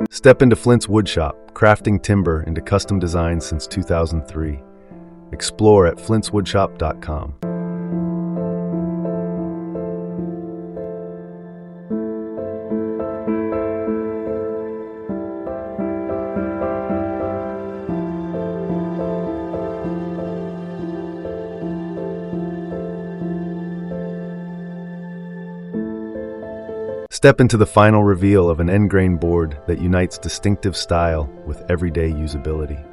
Step into Flint's Woodshop, crafting timber into custom designs since 2003. Explore at flintswoodshop.com. Step into the final reveal of an end grain board that unites distinctive style with everyday usability.